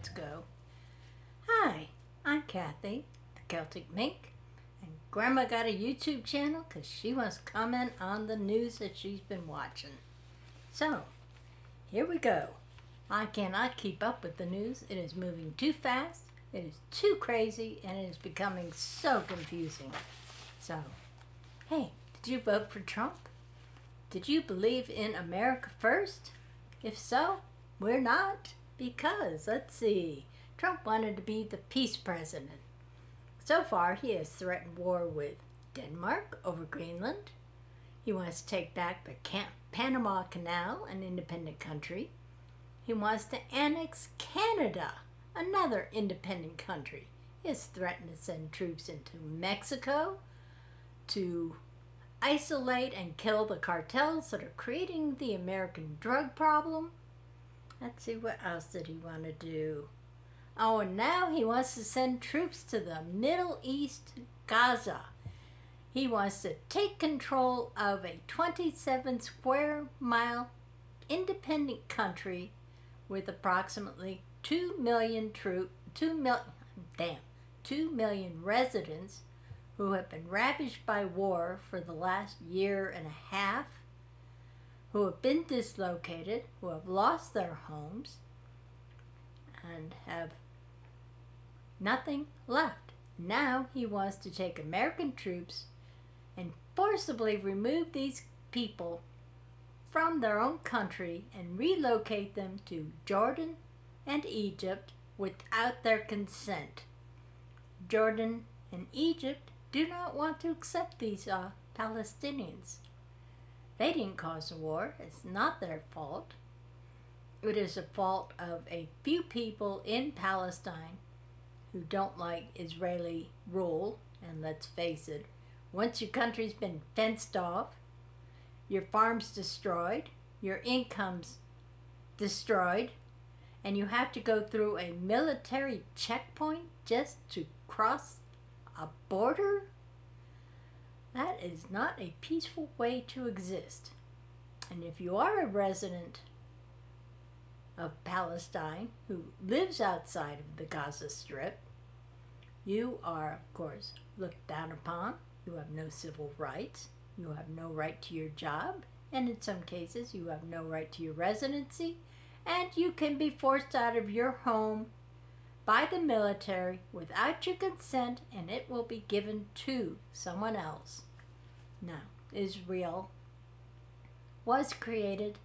let's go. Hi, I'm Kathy, the Celtic Mink, and Grandma got a YouTube channel because she wants to comment on the news that she's been watching. So, here we go. I cannot keep up with the news. It is moving too fast, it is too crazy, and it is becoming so confusing. So, hey, did you vote for Trump? Did you believe in America first? If so, we're not. Because, let's see, Trump wanted to be the peace president. So far, he has threatened war with Denmark over Greenland. He wants to take back the Panama Canal, an independent country. He wants to annex Canada, another independent country. He has threatened to send troops into Mexico to isolate and kill the cartels that are creating the American drug problem. Let's see, what else did he want to do? Oh, and now he wants to send troops to the Middle East, Gaza. He wants to take control of a 27 square mile independent country with approximately 2 million residents who have been ravaged by war for the last year and a half, who have been dislocated, who have lost their homes, and have nothing left. Now he wants to take American troops and forcibly remove these people from their own country and relocate them to Jordan and Egypt without their consent. Jordan and Egypt do not want to accept these Palestinians. They didn't cause the war. It's not their fault. It is the fault of a few people in Palestine who don't like Israeli rule. And let's face it, once your country's been fenced off, your farms destroyed, your income's destroyed, and you have to go through a military checkpoint just to cross a border? That is not a peaceful way to exist. And if you are a resident of Palestine who lives outside of the Gaza Strip, you are, of course, looked down upon. You have no civil rights. You have no right to your job. And in some cases, you have no right to your residency. And you can be forced out of your home by the military without your consent, and it will be given to someone else. Now, Israel was created,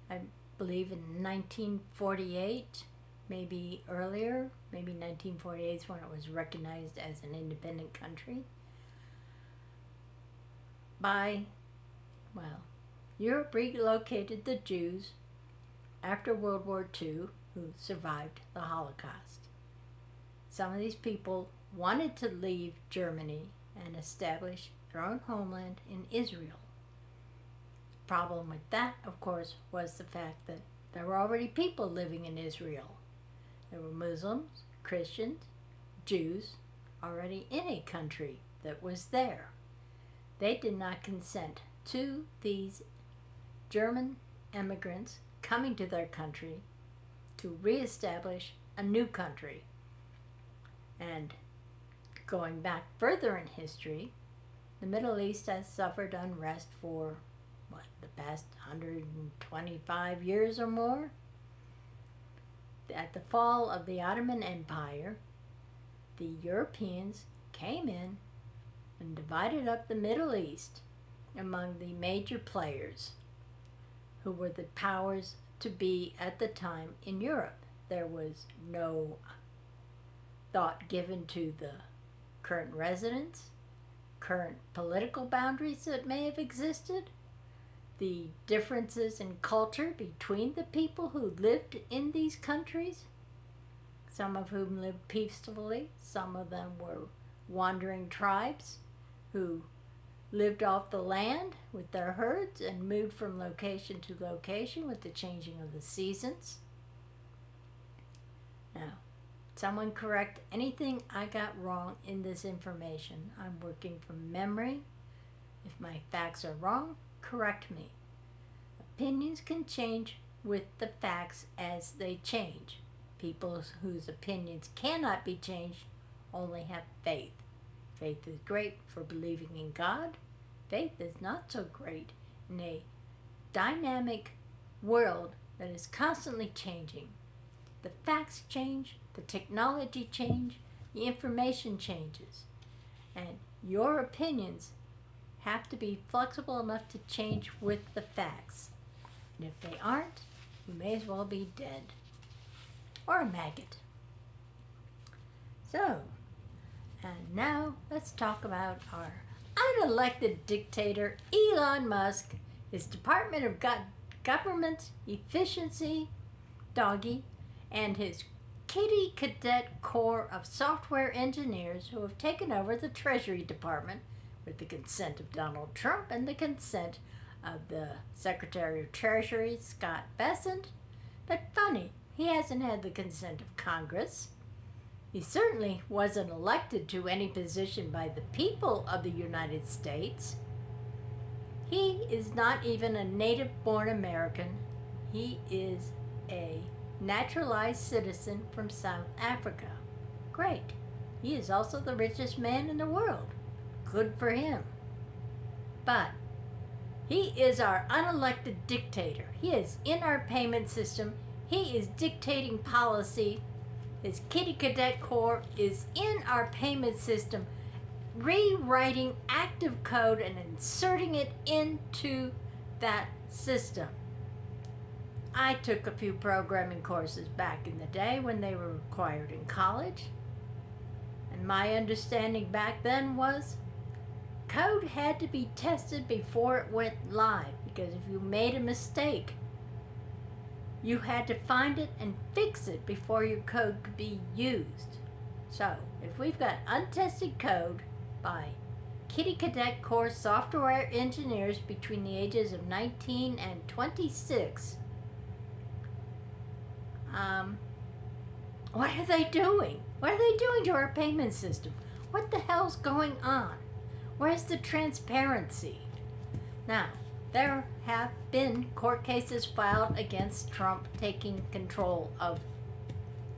I believe, in 1948, maybe earlier. Maybe 1948 is when it was recognized as an independent country by, Europe relocated the Jews after World War II who survived the Holocaust. Some of these people wanted to leave Germany and establish their own homeland in Israel. The problem with that, of course, was the fact that there were already people living in Israel. There were Muslims, Christians, Jews already in a country that was there. They did not consent to these German immigrants coming to their country to reestablish a new country. And going back further in history, the Middle East has suffered unrest for, the past 125 years or more? At the fall of the Ottoman Empire, the Europeans came in and divided up the Middle East among the major players who were the powers to be at the time in Europe. There was no thought given to the current residents, current political boundaries that may have existed, the differences in culture between the people who lived in these countries, some of whom lived peacefully, some of them were wandering tribes who lived off the land with their herds and moved from location to location with the changing of the seasons. Now, someone correct anything I got wrong in this information. I'm working from memory. If my facts are wrong, correct me. Opinions can change with the facts as they change. People whose opinions cannot be changed only have faith. Faith is great for believing in God. Faith is not so great in a dynamic world that is constantly changing. The facts change, the technology change, the information changes. And your opinions have to be flexible enough to change with the facts. And if they aren't, you may as well be dead. Or a maggot. So, and now let's talk about our unelected dictator, Elon Musk, his Department of Government Efficiency, doggy, and his kitty cadet corps of software engineers who have taken over the Treasury Department with the consent of Donald Trump and the consent of the Secretary of Treasury, Scott Bessent. But funny, he hasn't had the consent of Congress. He certainly wasn't elected to any position by the people of the United States. He is not even a native-born American. He is a naturalized citizen from South Africa. Great. He is also the richest man in the world. Good for him. But he is our unelected dictator. He is in our payment system. He is dictating policy. His kitty cadet corps is in our payment system, rewriting active code and inserting it into that system. I took a few programming courses back in the day when they were required in college. And my understanding back then was code had to be tested before it went live, because if you made a mistake, you had to find it and fix it before your code could be used. So, if we've got untested code by Kitty Cadet Corps software engineers between the ages of 19 and 26, what are they doing? What are they doing to our payment system? What the hell's going on? Where's the transparency? Now, there have been court cases filed against Trump taking control of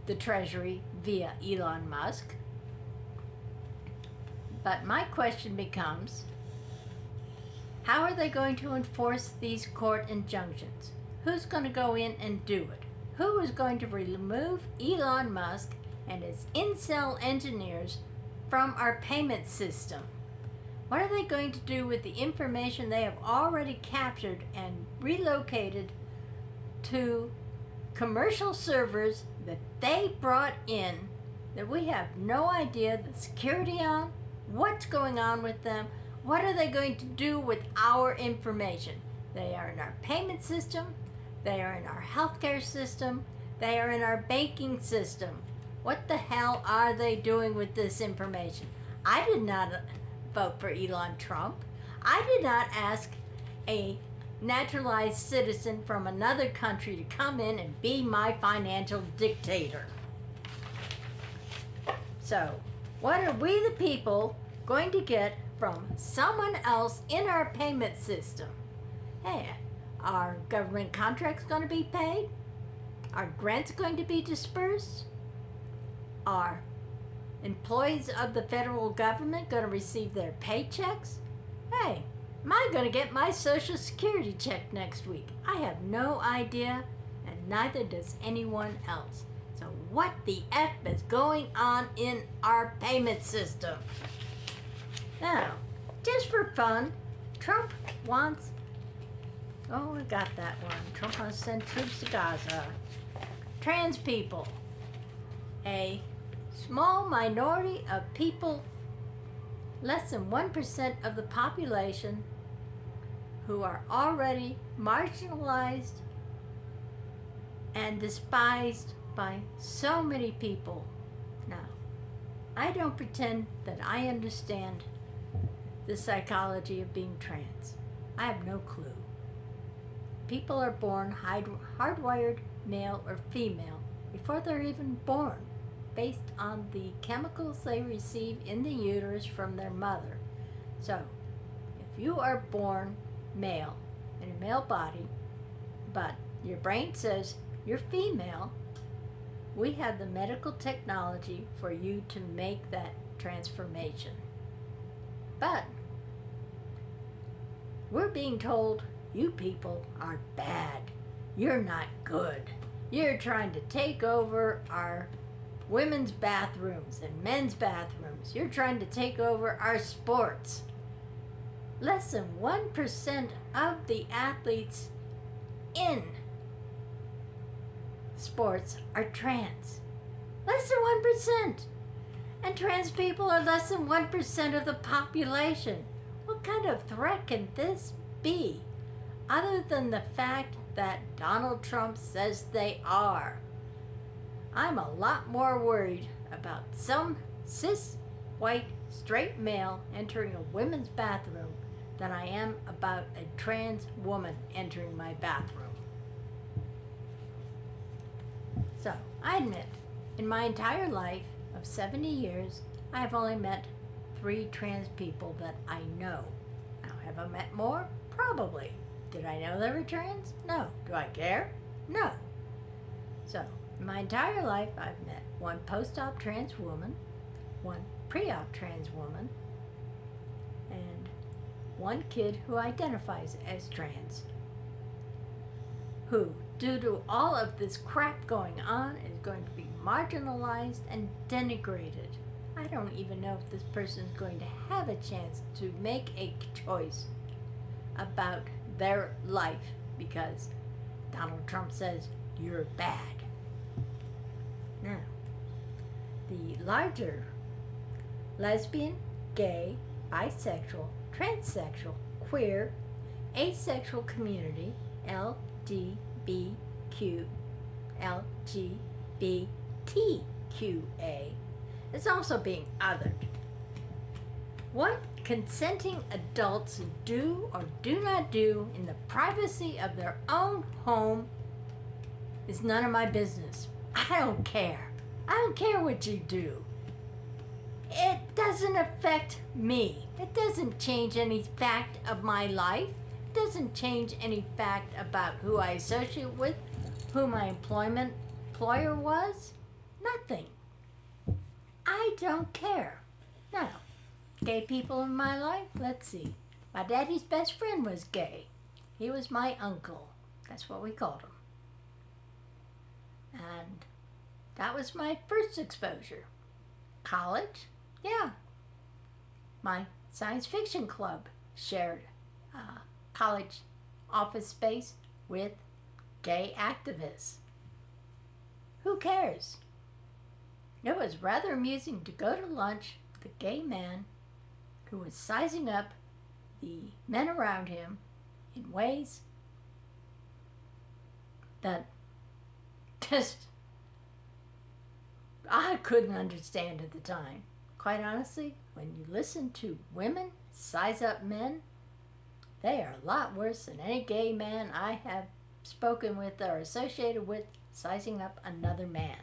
the Treasury via Elon Musk. But my question becomes, how are they going to enforce these court injunctions? Who's going to go in and do it? Who is going to remove Elon Musk and his incel engineers from our payment system? What are they going to do with the information they have already captured and relocated to commercial servers that they brought in that we have no idea the security on, what's going on with them, what are they going to do with our information? They are in our payment system, they are in our healthcare system, they are in our banking system. What the hell are they doing with this information? I did not vote for Elon Trump. I did not ask a naturalized citizen from another country to come in and be my financial dictator. So, what are we the people going to get from someone else in our payment system? Hey, are government contracts going to be paid? Are grants going to be dispersed? Are employees of the federal government going to receive their paychecks? Hey, am I going to get my Social Security check next week? I have no idea, and neither does anyone else. So what the F is going on in our payment system? Now, just for fun, Trump wants... Oh, I got that one. Trump wants to send troops to Gaza. Trans people. A small minority of people, less than 1% of the population, who are already marginalized and despised by so many people. Now, I don't pretend that I understand the psychology of being trans. I have no clue. People are born hardwired male or female before they're even born, based on the chemicals they receive in the uterus from their mother. So, if you are born male in a male body, but your brain says you're female, we have the medical technology for you to make that transformation. But we're being told, you people are bad. You're not good. You're trying to take over our women's bathrooms and men's bathrooms. You're trying to take over our sports. Less than 1% of the athletes in sports are trans. Less than 1%. And trans people are less than 1% of the population. What kind of threat can this be? Other than the fact that Donald Trump says they are. I'm a lot more worried about some cis, white, straight male entering a women's bathroom than I am about a trans woman entering my bathroom. So, I admit, in my entire life of 70 years, I have only met 3 trans people that I know. Now, have I met more? Probably. Did I know they were trans? No. Do I care? No. So, in my entire life, I've met 1 post-op trans woman, 1 pre-op trans woman, and 1 kid who identifies as trans, who, due to all of this crap going on, is going to be marginalized and denigrated. I don't even know if this person is going to have a chance to make a choice about their life because Donald Trump says you're bad. Now, the larger lesbian, gay, bisexual, transsexual, queer, asexual community, LGBTQA, is also being othered. What consenting adults do or do not do in the privacy of their own home is none of my business. I don't care. I don't care what you do. It doesn't affect me. It doesn't change any fact of my life. It doesn't change any fact about who I associate with, who my employer was. Nothing. I don't care. Now, gay people in my life, let's see. My daddy's best friend was gay. He was my uncle. That's what we called him. And that was my first exposure. College, yeah. My science fiction club shared college office space with gay activists. Who cares? It was rather amusing to go to lunch with a gay man who was sizing up the men around him in ways that just I couldn't understand at the time. Quite honestly, when you listen to women size up men, they are a lot worse than any gay man I have spoken with or associated with sizing up another man.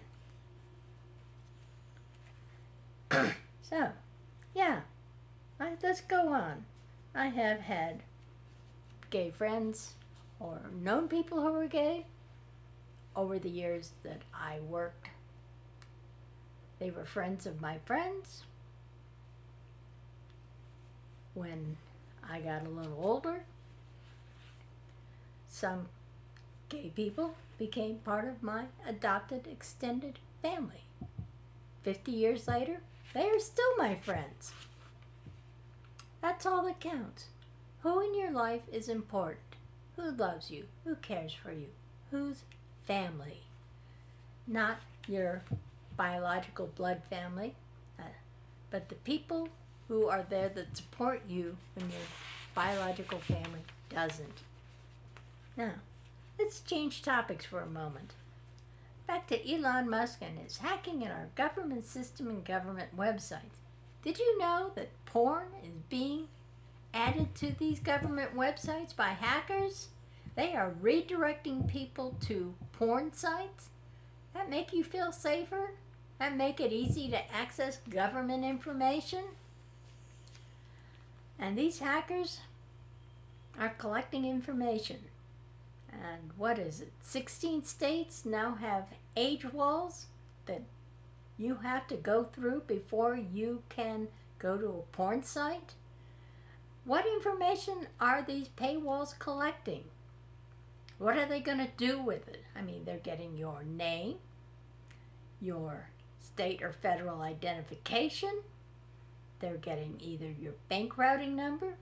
So, yeah, let's go on. I have had gay friends or known people who were gay over the years that I worked. They were friends of my friends. When I got a little older, some gay people became part of my adopted extended family. 50 years later, they are still my friends. That's all that counts. Who in your life is important? Who loves you? Who cares for you? Who's family? Not your biological blood family, but the people who are there that support you when your biological family doesn't. Now, let's change topics for a moment. Back to Elon Musk and his hacking in our government system and government websites. Did you know that porn is being added to these government websites by hackers? They are redirecting people to porn sites. That make you feel safer? That make it easy to access government information? And these hackers are collecting information. And what is it? 16 states now have age walls that you have to go through before you can go to a porn site? What information are these paywalls collecting? What are they going to do with it? I mean, they're getting your name, your state or federal identification. They're getting either your bank routing number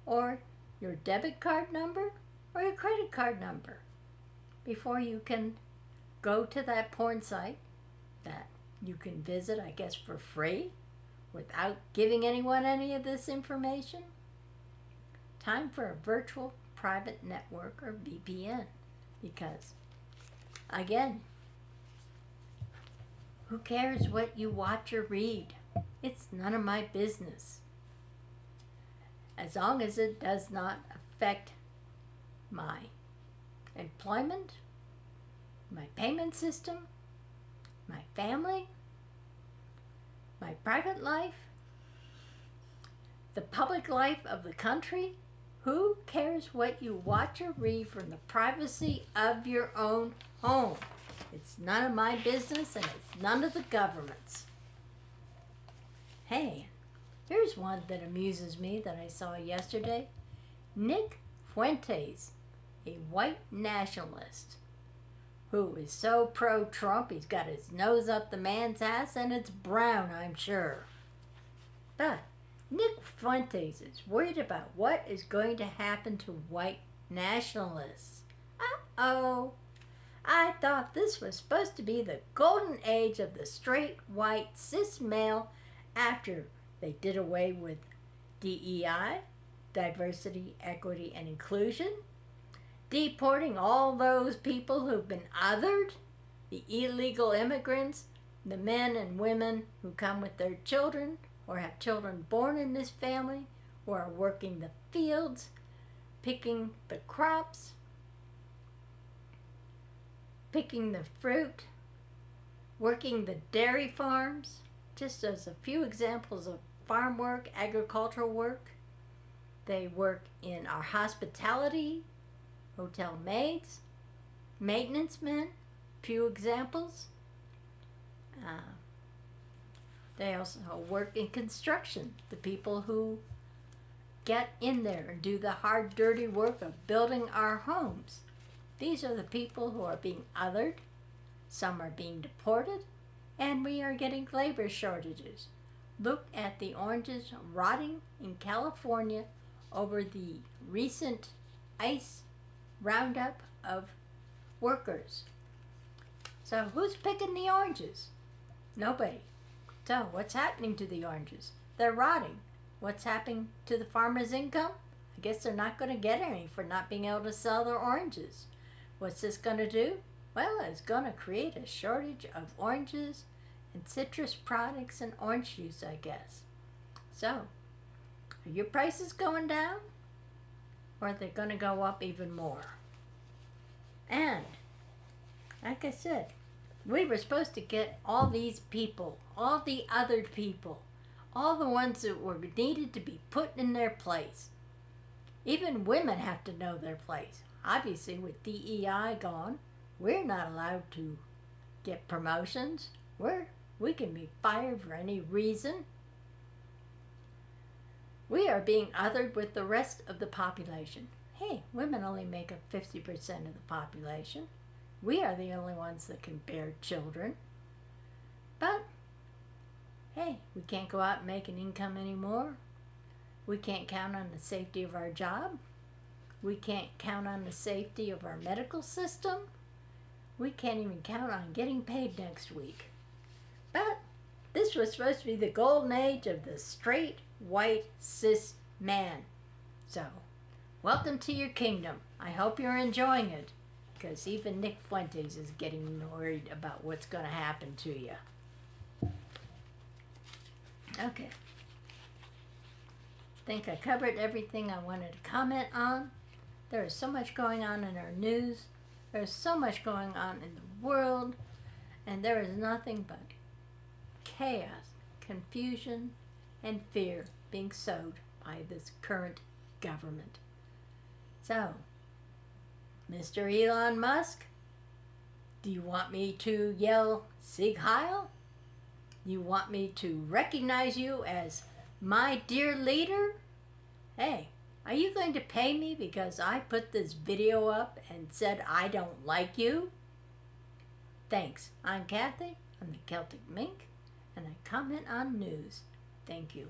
or your debit card number or your credit card number before you can go to that porn site that you can visit, I guess, for free without giving anyone any of this information. Time for a virtual private network or VPN, because again, who cares what you watch or read? It's none of my business. As long as it does not affect my employment, my payment system, my family, my private life, the public life of the country. Who cares what you watch or read from the privacy of your own home? It's none of my business, and it's none of the government's. Hey, here's one that amuses me that I saw yesterday. Nick Fuentes, a white nationalist who is so pro-Trump, he's got his nose up the man's ass, and it's brown, I'm sure. But Nick Fuentes is worried about what is going to happen to white nationalists. Uh-oh. I thought this was supposed to be the golden age of the straight, white, cis male after they did away with DEI, diversity, equity, and inclusion, deporting all those people who've been othered, the illegal immigrants, the men and women who come with their children or have children born in this family, who are working the fields, picking the crops, picking the fruit, working the dairy farms, just as a few examples of farm work, agricultural work. They work in our hospitality, hotel maids, maintenance men, few examples. They also work in construction, the people who get in there and do the hard, dirty work of building our homes. These are the people who are being othered, some are being deported, and we are getting labor shortages. Look at the oranges rotting in California over the recent ICE roundup of workers. So who's picking the oranges? Nobody. So what's happening to the oranges? They're rotting. What's happening to the farmer's income? I guess they're not going to get any for not being able to sell their oranges. What's this going to do? Well, it's going to create a shortage of oranges and citrus products and orange juice, I guess. So, are your prices going down? Or are they going to go up even more? And, like I said, we were supposed to get all these people, all the other people, all the ones that were needed to be put in their place. Even women have to know their place. Obviously, with DEI gone, we're not allowed to get promotions. We can be fired for any reason. We are being othered with the rest of the population. Hey, women only make up 50% of the population. We are the only ones that can bear children. But, hey, we can't go out and make an income anymore. We can't count on the safety of our job. We can't count on the safety of our medical system. We can't even count on getting paid next week. But this was supposed to be the golden age of the straight, white, cis man. So, welcome to your kingdom. I hope you're enjoying it, because even Nick Fuentes is getting worried about what's going to happen to you. Okay. I think I covered everything I wanted to comment on. There is so much going on in our news. There's so much going on in the world. And there is nothing but chaos, confusion, and fear being sowed by this current government. So, Mr. Elon Musk, Do you want me to yell Sieg Heil? You want me to recognize you as my dear leader? Hey, are you going to pay me because I put this video up and said I don't like you? Thanks. I'm Kathy. I'm the Celtic Mink, and I comment on news. Thank you.